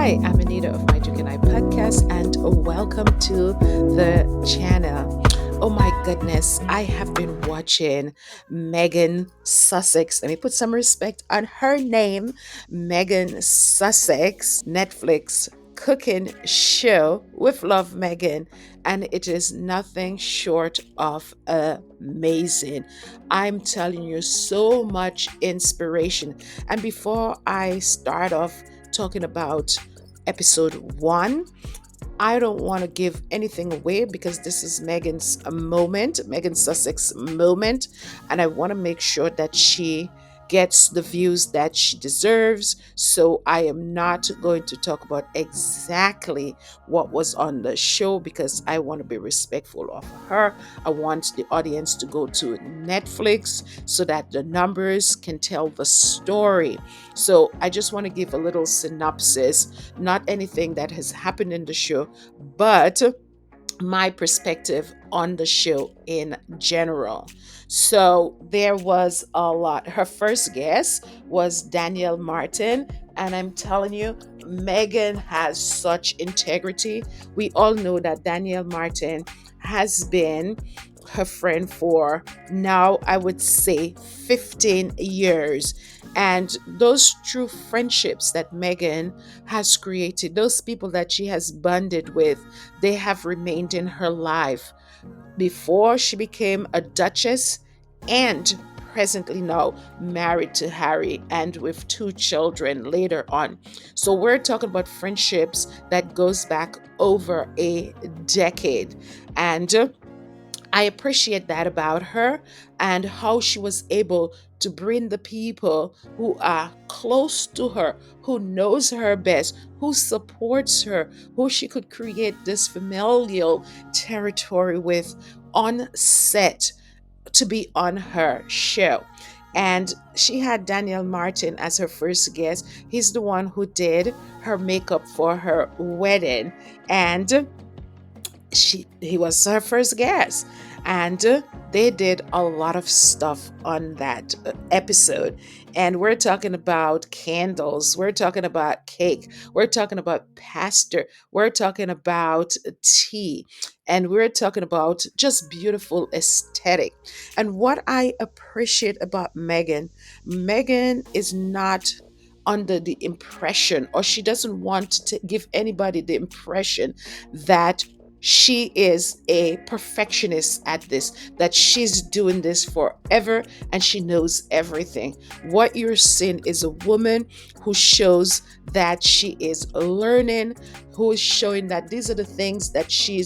Hi, I'm Anita of My Duke and I podcast, and welcome to the channel. Oh my goodness, I have been watching Megan Sussex. Let me put some respect on her name, Megan Sussex, Netflix cooking show with Love Megan, and it is nothing short of amazing. I'm telling you, so much inspiration. And before I start off talking about episode one, I don't want to give anything away because this is Megan's moment, Megan Sussex moment, and I want to make sure that she gets the views that she deserves. So I am not going to talk about exactly what was on the show because I want to be respectful of her. I want the audience to go to Netflix so that the numbers can tell the story. So I just want to give a little synopsis, not anything that has happened in the show, but my perspective on the show in general. So there was a lot. Her first guest was Danielle Martin, and I'm telling you, Megan has such integrity. We all know that Danielle Martin has been her friend for now, I would say 15 years. And those true friendships that Megan has created, those people that she has bonded with, they have remained in her life before she became a duchess and presently now married to Harry and with two children later on. So we're talking about friendships that goes back over a decade. And I appreciate that about her and how she was able to bring the people who are close to her, who knows her best, who supports her, who she could create this familial territory with on set to be on her show. And she had Daniel Martin as her first guest. He's the one who did her makeup for her wedding. And he was her first guest, and they did a lot of stuff on that episode. And we're talking about candles, we're talking about cake, we're talking about pasta, we're talking about tea, and we're talking about just beautiful aesthetic. And what I appreciate about Megan is not under the impression, or she doesn't want to give anybody the impression that she is a perfectionist at this, that she's doing this forever and she knows everything. What you're seeing is a woman who shows that she is learning, who is showing that these are the things that she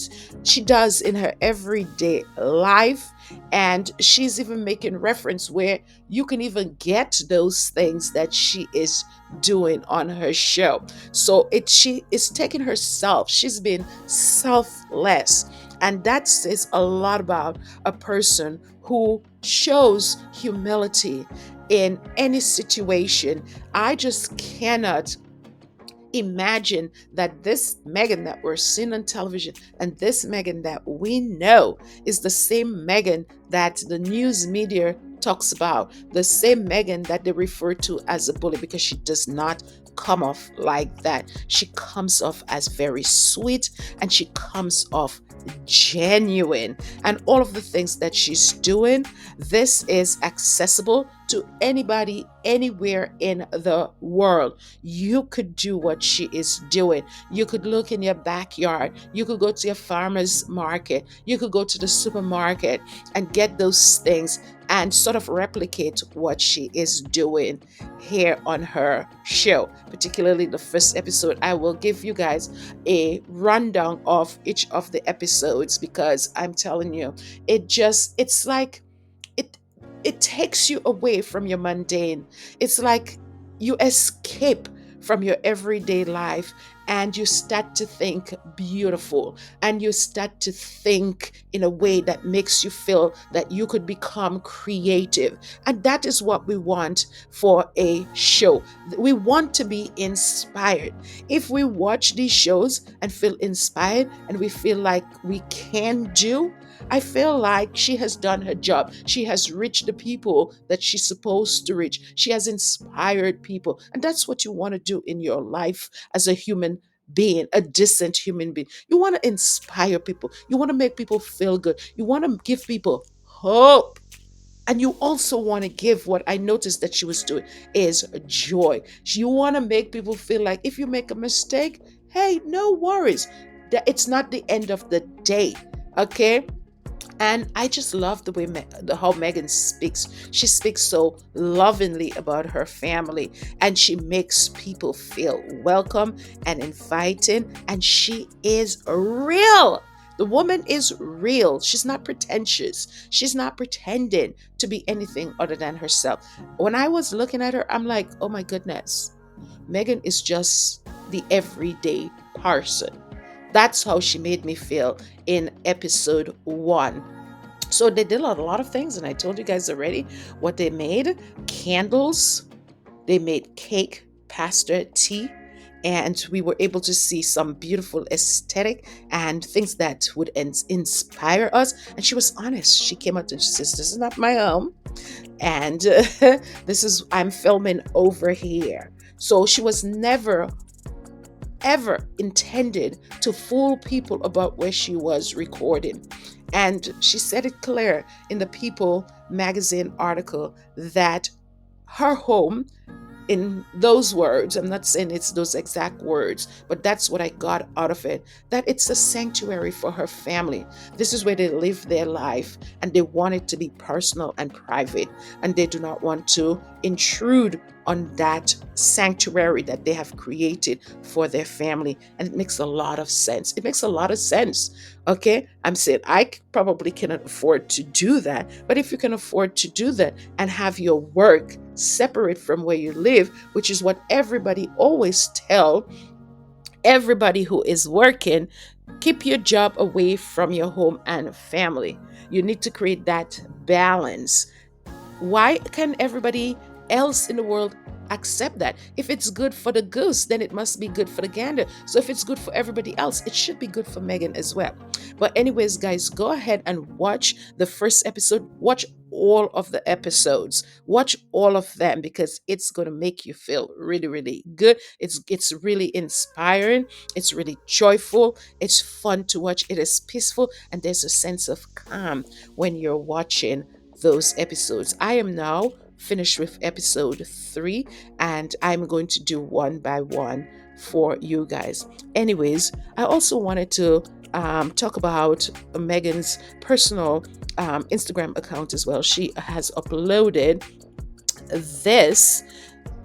does in her everyday life. And she's even making reference where you can even get those things that she is doing on her show. So she is taking herself. She's been selfless. And that says a lot about a person who shows humility in any situation. I just cannot imagine that this Megan that we're seeing on television and this Megan that we know is the same Megan that the news media talks about, the same Megan that they refer to as a bully, because she does not come off like that. She comes off as very sweet and she comes off genuine, and all of the things that she's doing, this is accessible to anybody anywhere in the world. You could do what she is doing. You could look in your backyard, you could go to your farmer's market, you could go to the supermarket and get those things and sort of replicate what she is doing here on her show. Particularly the first episode, I will give you guys a rundown of each of the episodes because I'm telling you, it's like it it takes you away from your mundane. It's like you escape from your everyday life and you start to think beautiful, and you start to think in a way that makes you feel that you could become creative. And that is what we want for a show. We want to be inspired. If we watch these shows and feel inspired and we feel like we can do, I feel like she has done her job. She has reached the people that she's supposed to reach. She has inspired people. And that's what you want to do in your life as a human being, a decent human being. You want to inspire people. You want to make people feel good. You want to give people hope. And you also want to give what I noticed that she was doing is joy. You want to make people feel like if you make a mistake, hey, no worries. That it's not the end of the day. Okay? And I just love the way how Megan speaks. She speaks so lovingly about her family, and she makes people feel welcome and inviting. And she is real. The woman is real. She's not pretentious. She's not pretending to be anything other than herself. When I was looking at her, I'm like, oh my goodness, Megan is just the everyday person. That's how she made me feel in episode 1. So they did a lot of things, and I told you guys already what they made: candles, they made cake, pasta, tea, and we were able to see some beautiful aesthetic and things that would inspire us. And she was honest. She came out and she says, "This is not my home, and this is I'm filming over here." So she was never ever intended to fool people about where she was recording. And she said it clear in the People magazine article that her home, in those words, I'm not saying it's those exact words, but that's what I got out of it, that it's a sanctuary for her family. This is where they live their life, and they want it to be personal and private, and they do not want to intrude on that sanctuary that they have created for their family. And it makes a lot of sense. It makes a lot of sense. Okay, I'm saying probably cannot afford to do that, but if you can afford to do that and have your work separate from where you live, which is what everybody always tell everybody who is working, keep your job away from your home and family. You need to create that balance. Why can everybody else in the world accept that? If it's good for the goose, then it must be good for the gander. So if it's good for everybody else, it should be good for Megan as well. But anyways, guys, go ahead and watch the first episode. Watch all of the episodes. Watch all of them, because it's going to make you feel really, really good. It's really inspiring. It's really joyful. It's fun to watch. It is peaceful, and there's a sense of calm when you're watching those episodes. I am now finished with episode 3, and I'm going to do one by one for you guys. Anyways, I also wanted to talk about Megan's personal Instagram account as well. She has uploaded this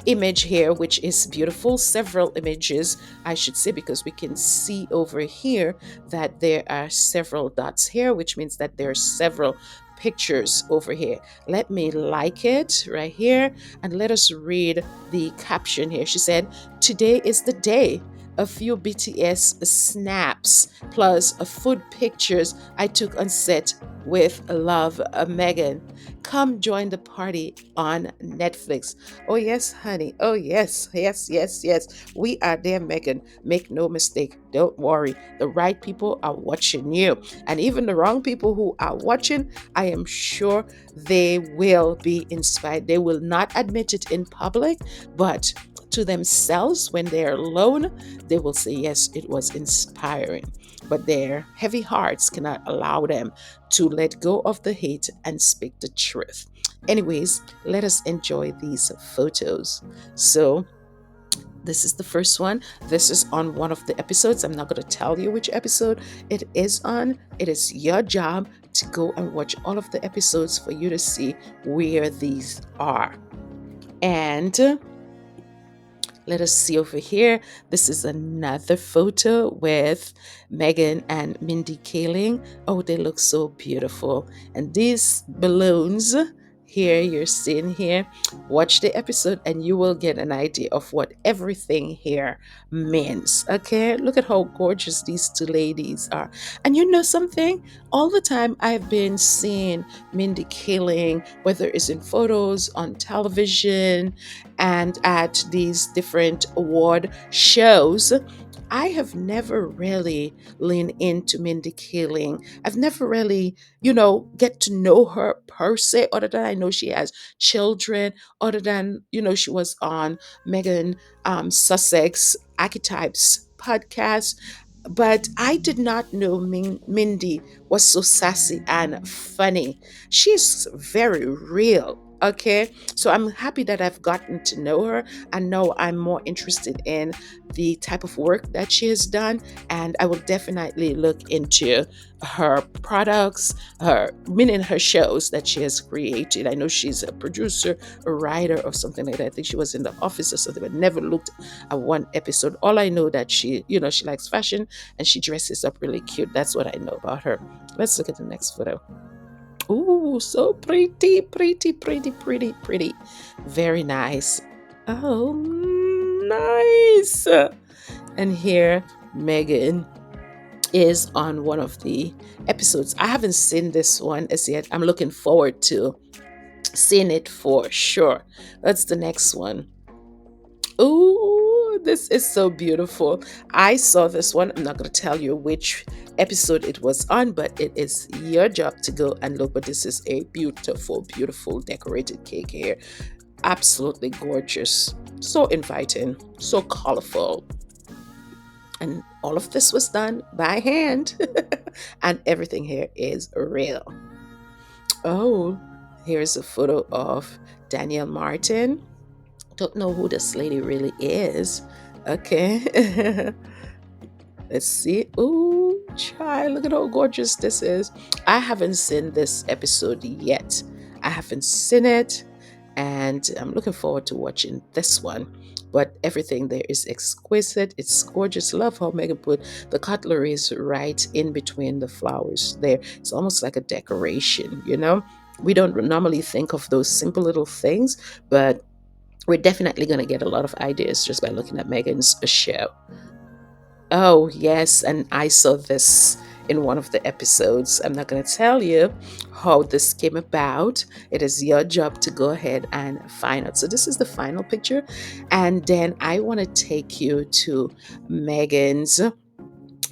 image here, which is beautiful. Several images, I should say, because we can see over here that there are several dots here, which means that there are several pictures over here. Let me like it right here, and let us read the caption here. She said, "Today is the day. A few BTS snaps plus food pictures I took on set with love, Megan. Come join the party on Netflix." Oh, yes, honey. Oh, yes, yes, yes, yes. We are there, Megan. Make no mistake. Don't worry. The right people are watching you. And even the wrong people who are watching, I am sure they will be inspired. They will not admit it in public, but to themselves, when they're alone, they will say, yes, it was inspiring. But their heavy hearts cannot allow them to let go of the hate and speak the truth. Anyways, let us enjoy these photos. So, this is the first one. This is on one of the episodes. I'm not going to tell you which episode it is on. It is your job to go and watch all of the episodes for you to see where these are. And let us see over here. This is another photo with Megan and Mindy Kaling. Oh, they look so beautiful. And these balloons here you're seeing here, watch the episode and you will get an idea of what everything here means. Okay, look at how gorgeous these two ladies are. And you know something, all the time I've been seeing Mindy Kaling, whether it's in photos, on television, and at these different award shows, I have never really leaned into Mindy Kaling. I've never really, get to know her per se, other than I know she has children, other than, she was on Megan Sussex Archetypes podcast. But I did not know Mindy was so sassy and funny. She's very real. Okay, so I'm happy that I've gotten to know her, and now I'm more interested in the type of work that she has done, and I will definitely look into her products, her meaning her shows that she has created. I know she's a producer, a writer, or something like that. I think she was in the office or something, but never looked at one episode. All I know that she likes fashion and she dresses up really cute. That's what I know about her. Let's look at the next photo. Ooh, so pretty, pretty, pretty, pretty, pretty. Very nice. Oh, nice. And here, Megan is on one of the episodes. I haven't seen this one as yet. I'm looking forward to seeing it for sure. That's the next one. Ooh, this is so beautiful. I saw this one. I'm not going to tell you which episode it was on, but it is your job to go and look. But this is a beautiful, beautiful decorated cake here. Absolutely gorgeous. So inviting, so colorful. And all of this was done by hand. And everything here is real. Oh, here's a photo of Danielle Martin. Don't know who this lady really is. Okay. Let's see. Ooh, child, look at how gorgeous this is. I haven't seen this episode yet. I haven't seen it, and I'm looking forward to watching this one. But everything there is exquisite. It's gorgeous. Love how Megan put the cutleries right in between the flowers there. It's almost like a decoration. We don't normally think of those simple little things, but we're definitely going to get a lot of ideas just by looking at Megan's show. Oh, yes, and I saw this in one of the episodes. I'm not going to tell you how this came about. It is your job to go ahead and find out. So, this is the final picture, and then I want to take you to Megan's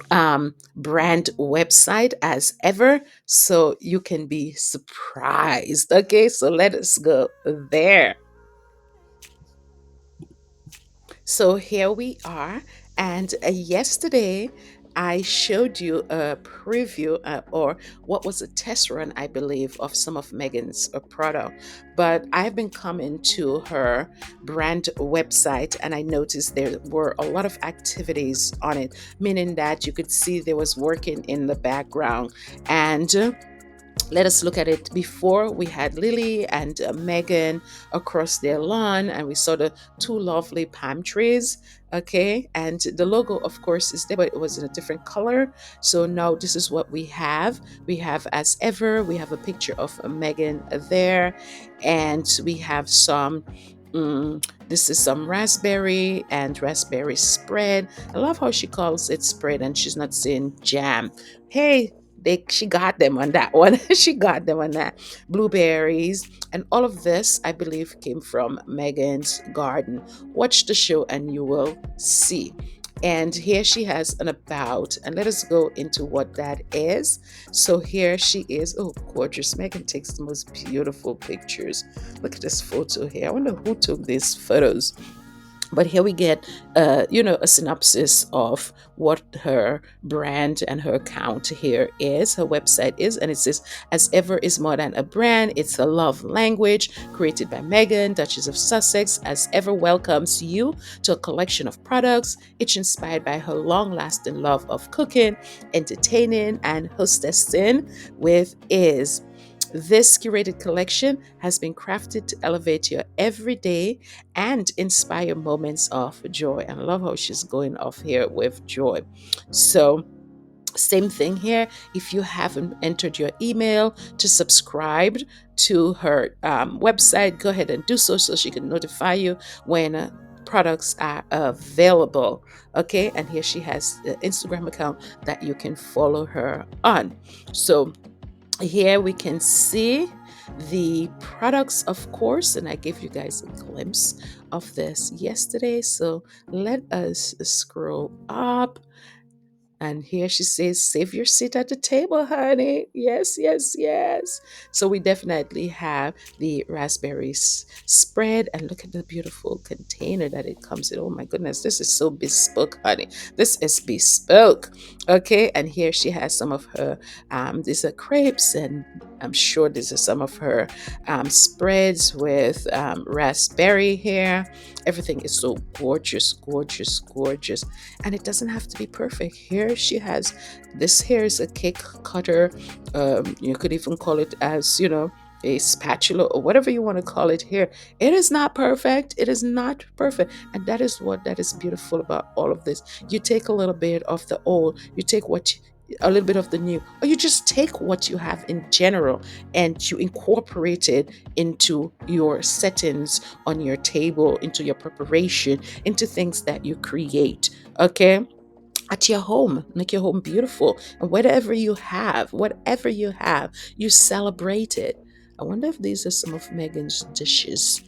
brand website as ever, so you can be surprised. Okay, so let us go there. So here we are. And yesterday, I showed you a preview or what was a test run, I believe, of some of Megan's product. But I've been coming to her brand website and I noticed there were a lot of activities on it, meaning that you could see there was working in the background. And let us look at it. Before, we had Lily and Megan across their lawn, and we saw the two lovely palm trees. Okay, and the logo, of course, is there, but it was in a different color. So now this is what we have. We have, as ever, we have a picture of Megan there, and we have some. This is some raspberry and raspberry spread. I love how she calls it spread and she's not saying jam. Hey, she got them on that one. She got them on that. Blueberries and all of this, I believe, came from Megan's garden. Watch the show and you will see. And here she has an about, and let us go into what that is. So here she is. Oh, gorgeous. Megan takes the most beautiful pictures. Look at this photo here. I wonder who took these photos. But here we get, a synopsis of what her brand and her account here is, her website is. And it says, as ever is more than a brand, it's a love language created by Meghan, Duchess of Sussex. As ever welcomes you to a collection of products, each inspired by her long-lasting love of cooking, entertaining, and hostessing with is. This curated collection has been crafted to elevate your everyday and inspire moments of joy. And I love how she's going off here with joy. So, same thing here. If you haven't entered your email to subscribe to her website, go ahead and do so she can notify you when products are available. Okay, and here she has the Instagram account that you can follow her on. So here we can see the products, of course, and I gave you guys a glimpse of this yesterday. So let us scroll up. And here she says, save your seat at the table, honey. Yes, yes, yes. So we definitely have the raspberries spread. And look at the beautiful container that it comes in. Oh my goodness, this is so bespoke, honey. This is bespoke. Okay, and here she has some of her, these are crepes, and I'm sure these are some of her spreads with raspberry here. Everything is so gorgeous, gorgeous, gorgeous, and it doesn't have to be perfect. Here she has this. Here is a cake cutter. You could even call it as a spatula or whatever you want to call it. Here it is not perfect. It is not perfect, and that is beautiful about all of this. You take a little bit of the old, you take a little bit of the new, or you just take what you have in general and you incorporate it into your settings on your table, into your preparation, into things that you create. Okay, at your home, make your home beautiful, and whatever you have, you celebrate it. I wonder if these are some of Megan's dishes,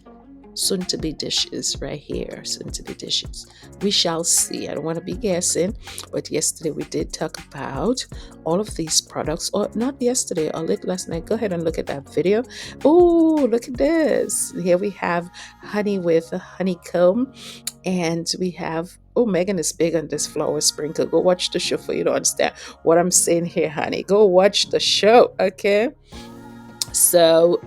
soon to be dishes right here, soon to be dishes. We shall see. I don't want to be guessing, but yesterday we did talk about all of these products, or not yesterday, or late last night. Go ahead and look at that video. Oh, look at this. Here we have honey with a honeycomb, and we have, oh, Megan is big on this flower sprinkle. Go watch the show for you to understand what I'm saying here, honey. Go watch the show, okay? So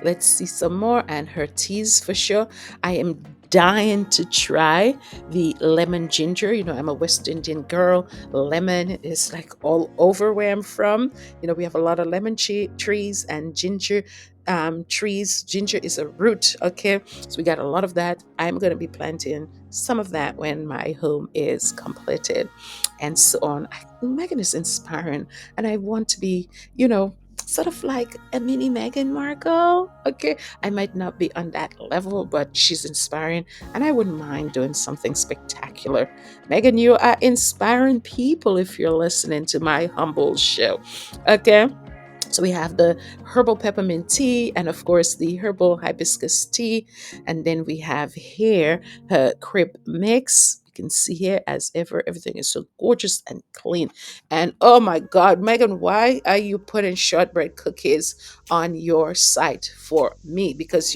let's see some more, and her teas for sure. I am dying to try the lemon ginger. I'm a West Indian girl. Lemon is like all over where I'm from. We have a lot of lemon trees and ginger trees. Ginger is a root, okay? So we got a lot of that. I'm going to be planting some of that when my home is completed, and so on. Megan is inspiring, and I want to be, sort of like a mini Meghan Markle. Okay, I might not be on that level, but she's inspiring, and I wouldn't mind doing something spectacular. Megan, you are inspiring people if you're listening to my humble show. Okay. So we have the herbal peppermint tea, and of course the herbal hibiscus tea. And then we have here her crepe mix. You can see here, as ever, everything is so gorgeous and clean. And oh my God, Megan, why are you putting shortbread cookies on your site for me? Because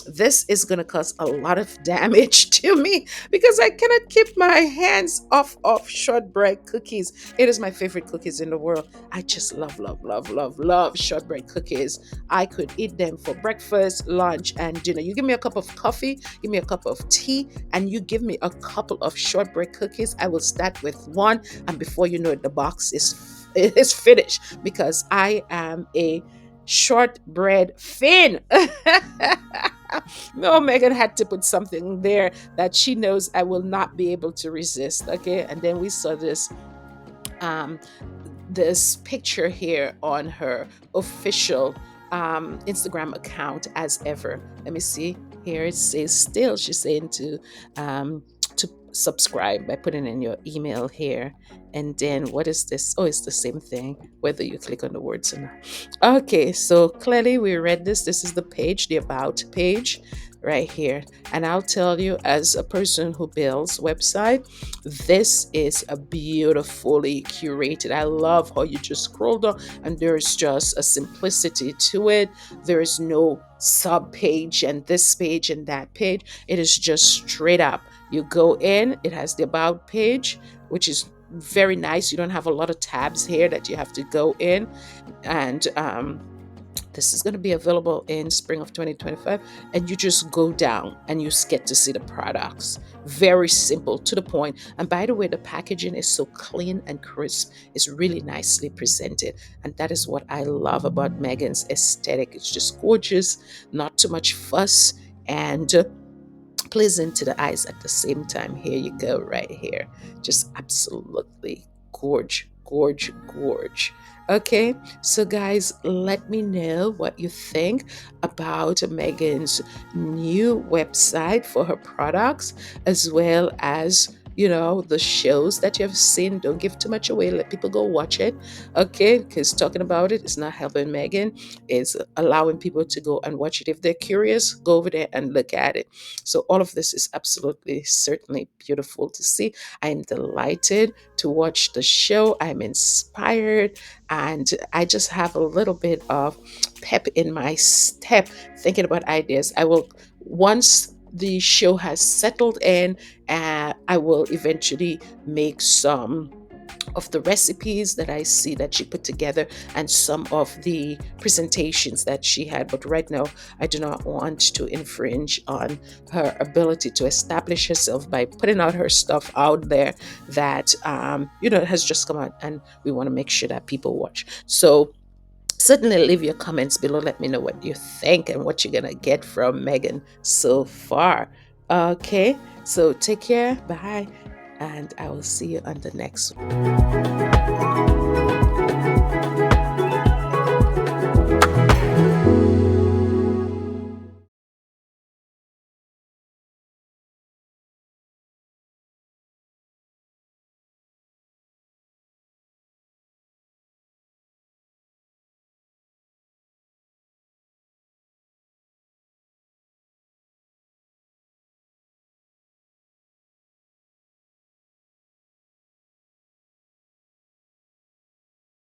this is going to cause a lot of damage to me, because I cannot keep my hands off of shortbread cookies. It is my favorite cookies in the world. I just love, love, love, love, love shortbread cookies. I could eat them for breakfast, lunch, and dinner. You give me a cup of coffee, give me a cup of tea, and you give me a couple of shortbread cookies. I will start with one, and before you know it, the box is finished, because I am a shortbread fin. No, Megan had to put something there that she knows I will not be able to resist. Okay, and then we saw um, this picture here on her official Instagram account, as ever. Let me see. Here it says still. She's saying to subscribe by putting in your email here. And then what is this? Oh, it's the same thing, whether you click on the words or not. Okay, so clearly we read this. This is the page, the about page right here. And I'll tell you, as a person who builds website, this is a beautifully curated. I love how you just scroll down and there's just a simplicity to it. There is no sub page and this page and that page. It is just straight up. You go in, it has the about page, which is very nice. You don't have a lot of tabs here that you have to go in. And this is going to be available in spring of 2025, and you just go down and you get to see the products. Very simple, to the point. And by the way, the packaging is so clean and crisp. It's really nicely presented, and that is what I love about Megan's aesthetic. It's just gorgeous, not too much fuss, and pleasant to the eyes at the same time. Here you go, right here. Just absolutely gorge, gorge, gorge. Okay, so guys, let me know what you think about Megan's new website for her products, as well as the shows that you have seen. Don't give too much away. Let people go watch it. Okay, because talking about it is not helping Megan. It's allowing people to go and watch it. If they're curious, go over there and look at it. So all of this is absolutely certainly beautiful to see. I'm delighted to watch the show. I'm inspired, and I just have a little bit of pep in my step thinking about ideas. I will, once the show has settled in, I will eventually make some of the recipes that I see that she put together and some of the presentations that she had. But right now, I do not want to infringe on her ability to establish herself by putting out her stuff out there that, has just come out, and we want to make sure that people watch. So, certainly leave your comments below. Let me know what you think and what you're going to get from Megan so far. Okay, so take care. Bye. And I will see you on the next one.